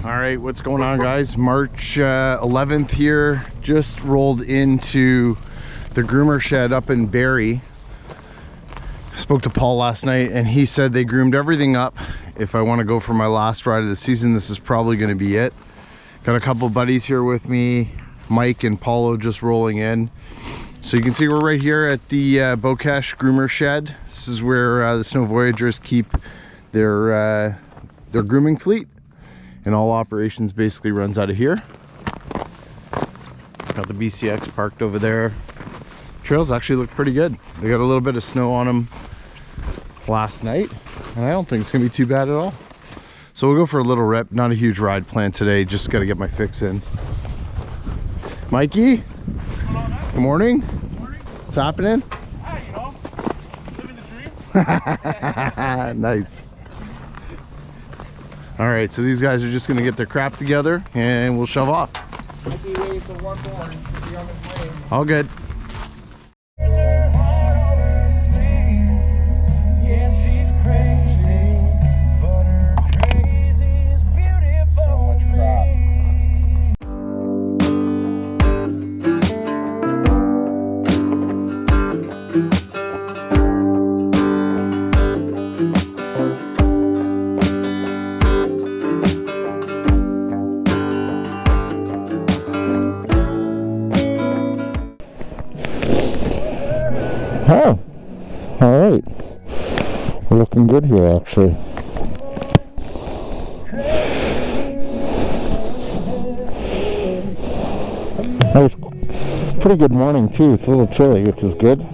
All right, what's going on, guys? March 11th here. Just rolled into the groomer shed up in Barrie. I spoke to Paul last night and he said they groomed everything up. If I want to go for my last ride of the season, this is probably going to be it. Got a couple buddies here with me, Mike and Paulo, just rolling in. So you can see we're right here at the Backcountry groomer shed. This is where the Snow Voyagers keep their grooming fleet, and all operations basically runs out of here. Got the BCX parked over there. Trails actually look pretty good. They got a little bit of snow on them last night, and I don't think it's gonna be too bad at all. So we'll go for a little rip. Not a huge ride planned today, just got to get my fix in. Mikey, good morning. Good morning. What's happening? Ah, you know, living the dream. Nice. All right, so these guys are just gonna get their crap together and we'll shove off. I'll be waiting for one more. Be on his way. All good. Oh, all right. We're looking good here, actually. That was a pretty good morning too. It's a little chilly, which is good.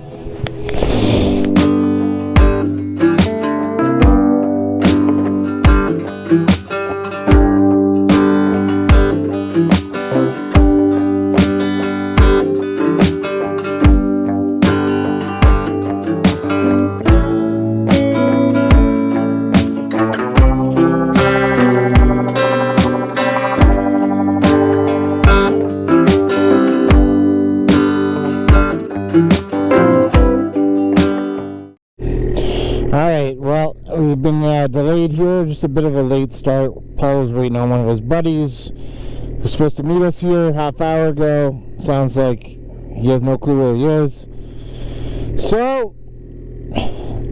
Alright, well, we've been delayed here, just a bit of a late start. Paul was waiting on one of his buddies. He was supposed to meet us here half hour ago. Sounds like he has no clue where he is. So,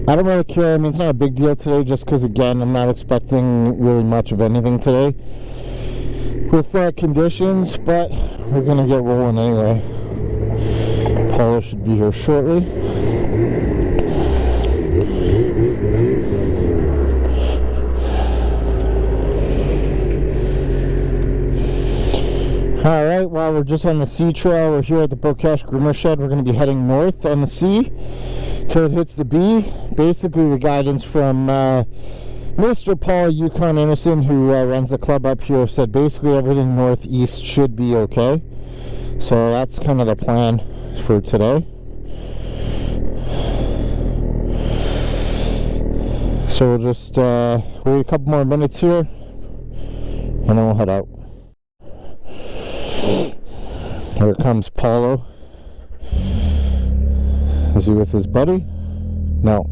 I don't really care. I mean, it's not a big deal today, just because, again, I'm not expecting really much of anything today with conditions, but we're going to get rolling anyway. Paul should be here shortly. Alright, well, we're just on the sea trail. We're here at the Backcountry groomer shed. We're going to be heading north on the sea till it hits the B. Basically, the guidance from Mr. Paul Yukon Innocent, who runs the club up here, said basically everything northeast should be okay. So that's kind of the plan for today. So we'll just wait a couple more minutes here and then we'll head out. Here comes Paulo. Is he with his buddy? No.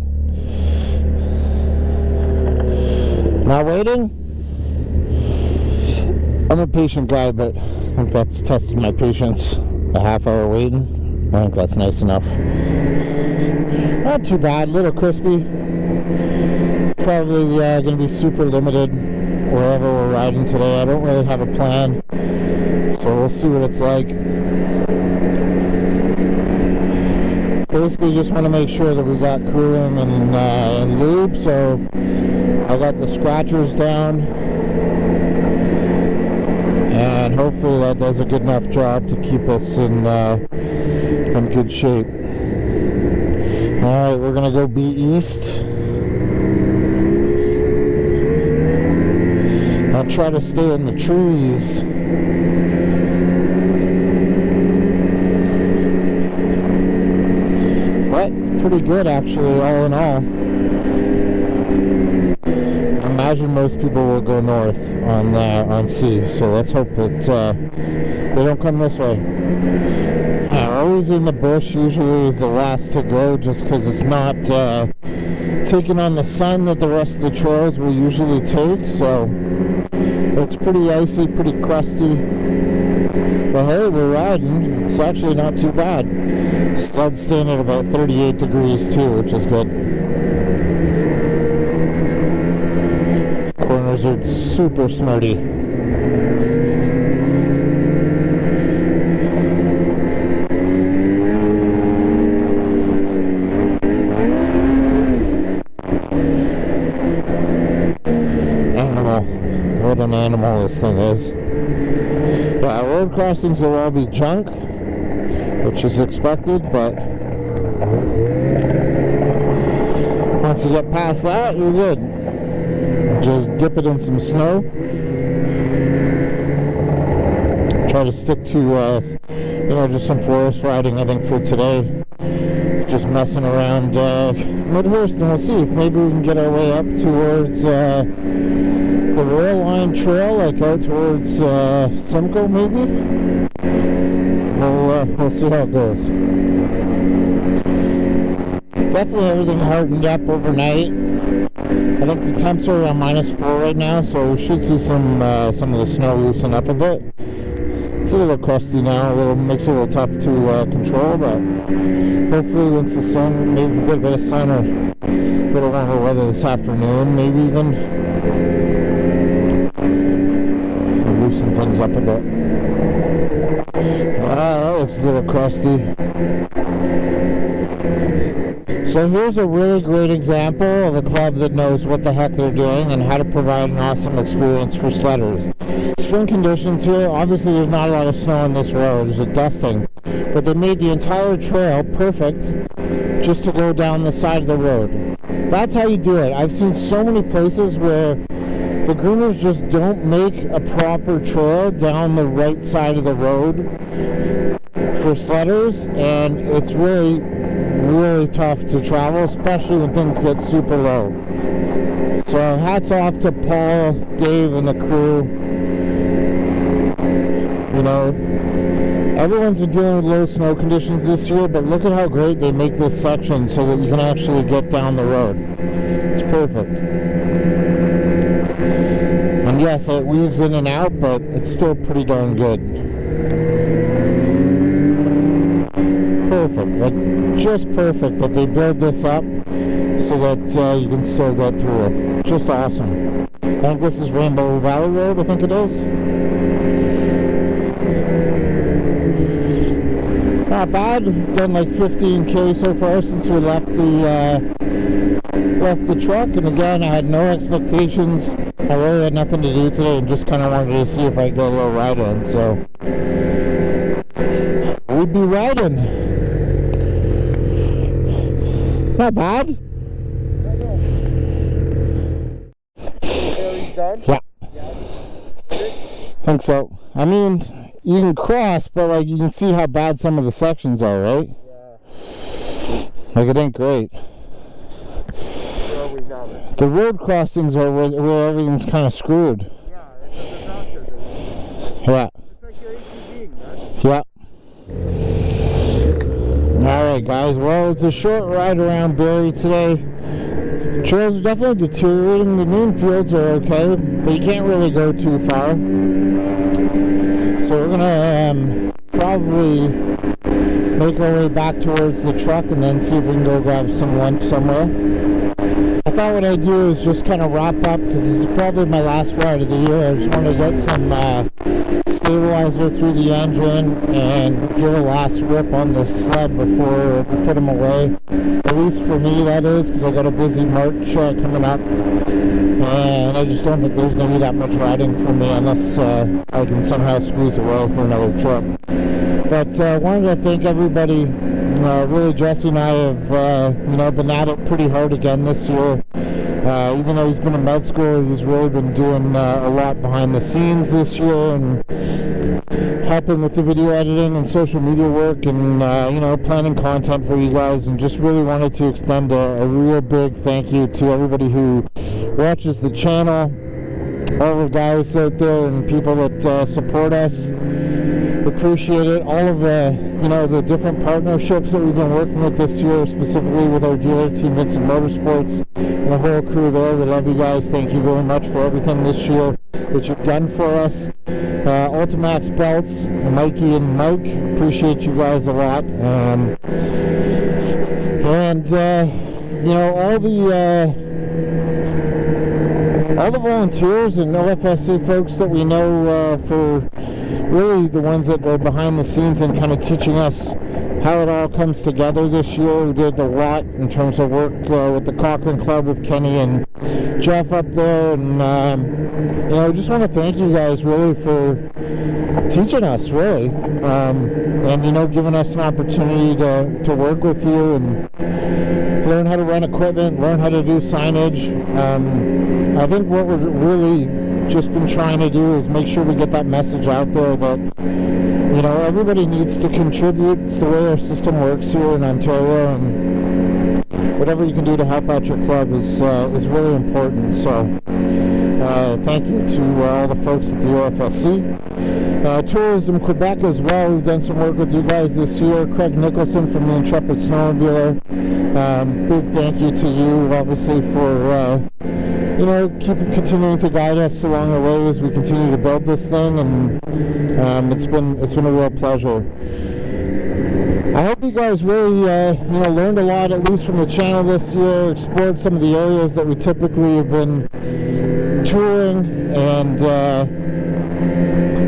Not waiting? I'm a patient guy, but I think that's tested my patience. A half hour waiting, I think that's nice enough. Not too bad, a little crispy. Probably going to be super limited wherever we're riding today. I don't really have a plan, so we'll see what it's like. Basically just want to make sure that we got cooling and lube, so I got the scratchers down, and hopefully that does a good enough job to keep us in good shape. Alright, we're going to go be east. I'll try to stay in the trees. But pretty good, actually, all in all. I imagine most people will go north on sea, so let's hope that they don't come this way. Always in the bush usually is the last to go, just because it's not taking on the sun that the rest of the trails will usually take, so it's pretty icy, pretty crusty. But hey, we're riding. It's actually not too bad. Sled's staying at about 38 degrees too, which is good. Corners are super snirty. What an animal this thing is. Yeah, road crossings will all be junk, which is expected, but once you get past that, you're good. Just dip it in some snow. Try to stick to, just some forest riding, I think, for today. Just messing around Midhurst, and we'll see if maybe we can get our way up towards the rail line trail, like out towards Simcoe, maybe. We'll see how it goes. Definitely everything hardened up overnight. I think the temps are around -4 right now, so we should see some of the snow loosen up a bit. It's a little crusty now, makes it a little tough to control, but hopefully once the sun, maybe if we get a bit of sun or a little warmer weather this afternoon, maybe even loosen things up a bit. That looks a little crusty. So here's a really great example of a club that knows what the heck they're doing and how to provide an awesome experience for sledders. Spring conditions here, obviously there's not a lot of snow on this road, there's a dusting, but they made the entire trail perfect just to go down the side of the road. That's how you do it. I've seen so many places where the groomers just don't make a proper trail down the right side of the road for sledders, and it's really tough to travel, especially when things get super low. So hats off to Paul, Dave, and the crew. Everyone's been dealing with low snow conditions this year, but look at how great they make this section so that you can actually get down the road. It's perfect. And yes, it weaves in and out, but it's still pretty darn good. Perfect, like just perfect that they build this up so that you can still get through it. Just awesome. I think this is Rainbow Valley Road, I think it is. Not bad. We've done like 15k so far since we left the truck, and again, I had no expectations. I really had nothing to do today and just kind of wanted to see if I could get a little ride in, so we'd be riding. Not bad. Yeah. I think so. I mean, you can cross, but like you can see how bad some of the sections are, right? Yeah. Like it ain't great. The road crossings are where everything's kind of screwed. Yeah, it's a disaster. Yeah. It's like your ATVing, Yeah. man. Alright guys, well it's a short ride around Barrie today. Trails are definitely deteriorating. The noon fields are okay, but you can't really go too far. So we're gonna probably make our way back towards the truck and then see if we can go grab some lunch somewhere. I thought what I'd do is just kind of wrap up, because this is probably my last ride of the year. I just want to get some stabilizer through the engine and give a last rip on the sled before we put them away. At least for me, that is, because I got a busy March coming up, and I just don't think there's going to be that much riding for me unless I can somehow squeeze away for another trip. But I wanted to thank everybody. Really, Jesse and I have been at it pretty hard again this year. Even though he's been in med school, he's really been doing a lot behind the scenes this year and helping with the video editing and social media work and planning content for you guys, and just really wanted to extend a real big thank you to everybody who watches the channel, all the guys out there and people that support us. Appreciate it. All of the different partnerships that we've been working with this year, specifically with our dealer team Vincent Motorsports, and the whole crew there. We love you guys. Thank you very much for everything this year that you've done for us. Ultimax Belts, Mikey and Mike, appreciate you guys a lot. You know, all the volunteers and OFSC folks that we know, for really the ones that are behind the scenes and kind of teaching us how it all comes together this year. We did a lot in terms of work with the Cochrane Club with Kenny and Jeff up there, and you know, I just want to thank you guys really for teaching us, really, and you know, giving us an opportunity to work with you and learn how to run equipment, learn how to do signage. I think what we're really just been trying to do is make sure we get that message out there that, you know, everybody needs to contribute. It's the way our system works here in Ontario, and whatever you can do to help out your club is really important. So thank you to all the folks at the OFSC. Tourism Quebec as well, we've done some work with you guys this year. Craig Nicholson from the Intrepid Snowmobiler, big thank you to you, obviously, for you know, continuing to guide us along the way as we continue to build this thing, and it's been a real pleasure. I hope you guys really you know, learned a lot, at least from the channel this year, explored some of the areas that we typically have been touring, and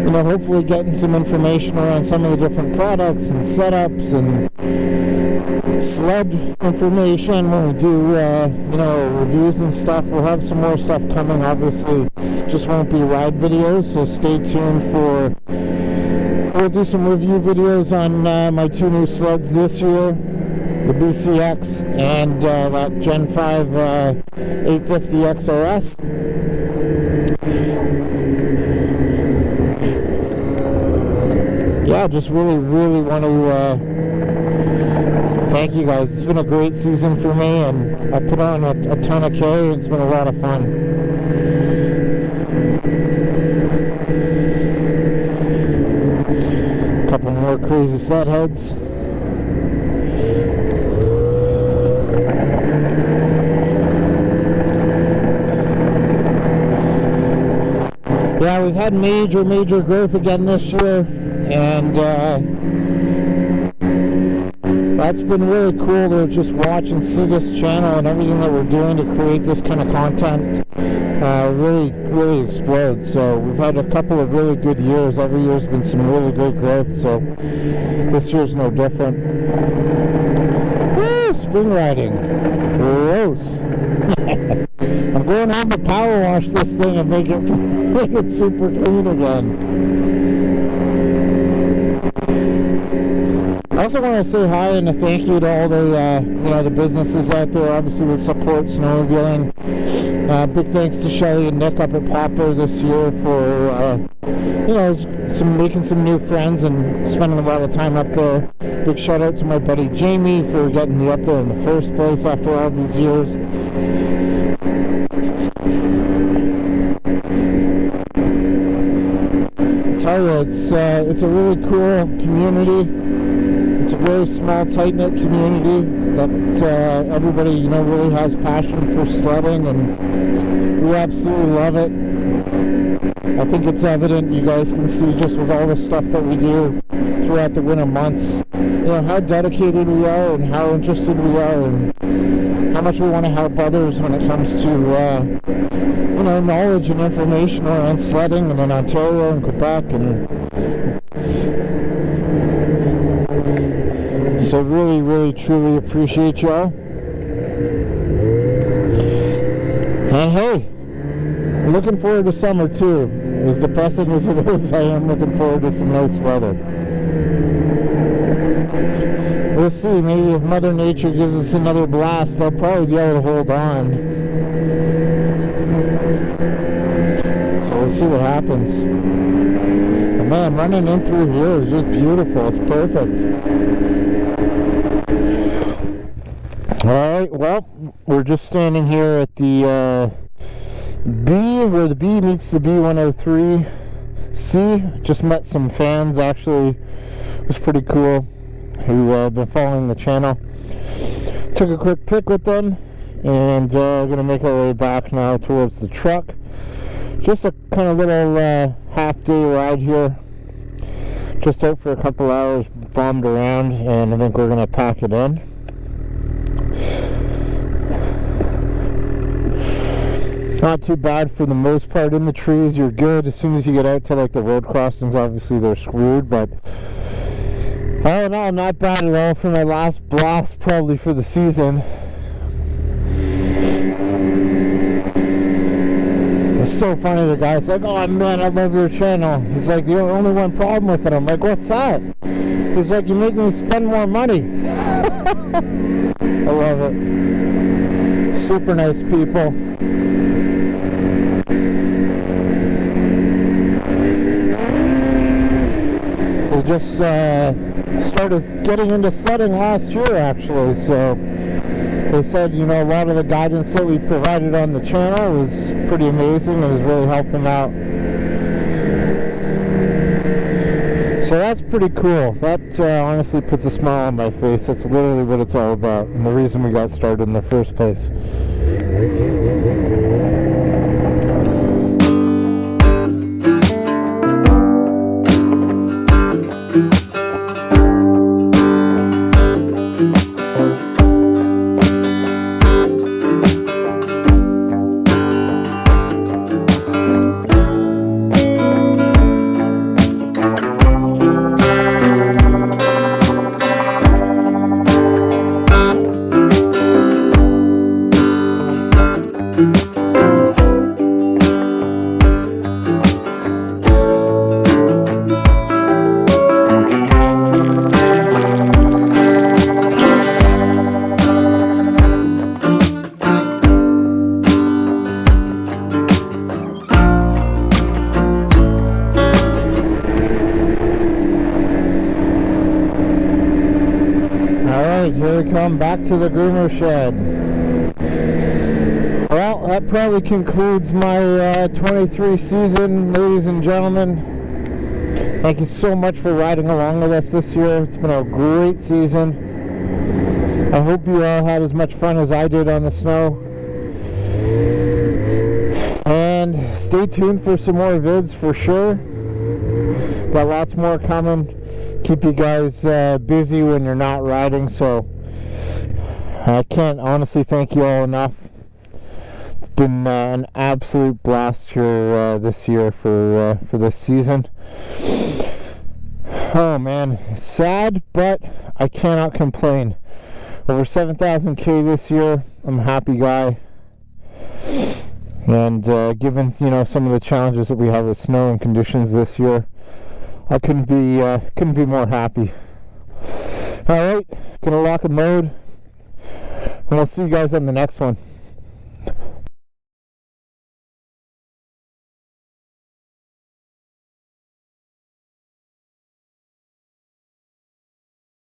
you know, hopefully getting some information around some of the different products and setups and sled information when we do you know, reviews and stuff. We'll have some more stuff coming, obviously just won't be ride videos, so stay tuned for, we'll do some review videos on my two new sleds this year, the BCX and that Gen 5 850 XRS. Yeah, just really want to thank you guys. It's been a great season for me, and I put on a ton of K, and it's been a lot of fun. A couple more crazy sled heads. Yeah, we've had major growth again this year, and that's been really cool to just watch and see this channel and everything that we're doing to create this kind of content really explode. So we've had a couple of really good years. Every year's been some really great growth, so this year's no different. Woo! Spring riding. Gross. I'm going home to power wash this thing and make it super clean again. I also want to say hi and a thank you to all the you know, the businesses out there, obviously, that support snowmobiling. Big thanks to Shelly and Nick up at Popper this year for you know, making some new friends and spending a lot of time up there. Big shout out to my buddy Jamie for getting me up there in the first place after all these years. I tell you, it's a really cool community. It's a very small, tight-knit community that everybody, you know, really has passion for sledding, and we absolutely love it. I think it's evident, you guys can see just with all the stuff that we do throughout the winter months, you know, how dedicated we are and how interested we are and how much we want to help others when it comes to, you know, knowledge and information around sledding and in Ontario and Quebec. And so really, truly appreciate y'all. And hey, looking forward to summer too. As depressing as it is, I am looking forward to some nice weather. We'll see, maybe if Mother Nature gives us another blast, they'll probably be able to hold on. So we'll see what happens. But man, running in through here is just beautiful. It's perfect. Alright, well, we're just standing here at the B, where the B meets the B103C. Just met some fans, actually. It was pretty cool, who have been following the channel. Took a quick pic with them, and we're gonna make our way back now towards the truck. Just a kind of little half-day ride here. Just out for a couple hours, bombed around, and I think we're gonna pack it in. Not too bad for the most part. In the trees, you're good. As soon as you get out to like the road crossings, obviously they're screwed, but all in all, not bad at all for my last blast, probably for the season. It's so funny, the guy's like, oh man, I love your channel. He's like, the only one problem with it. I'm like, what's that? He's like, you make me spend more money. I love it. Super nice people. We just started getting into sledding last year, actually, so they said, you know, a lot of the guidance that we provided on the channel was pretty amazing. It has really helped them out. So that's pretty cool. That honestly puts a smile on my face. That's literally what it's all about, and the reason we got started in the first place. Here we come back to the groomer shed. Well, that probably concludes my 23 season, ladies and gentlemen. Thank you so much for riding along with us this year. It's been a great season. I hope you all had as much fun as I did on the snow. And stay tuned for some more vids for sure. Got lots more coming. Keep you guys busy when you're not riding, so I can't honestly thank you all enough. It's been an absolute blast here this year for this season. Oh man, it's sad, but I cannot complain. Over 7,000 this year. I'm a happy guy. And given, you know, some of the challenges that we have with snow and conditions this year, I couldn't be more happy. All right, gonna lock and load, and we'll see you guys on the next one.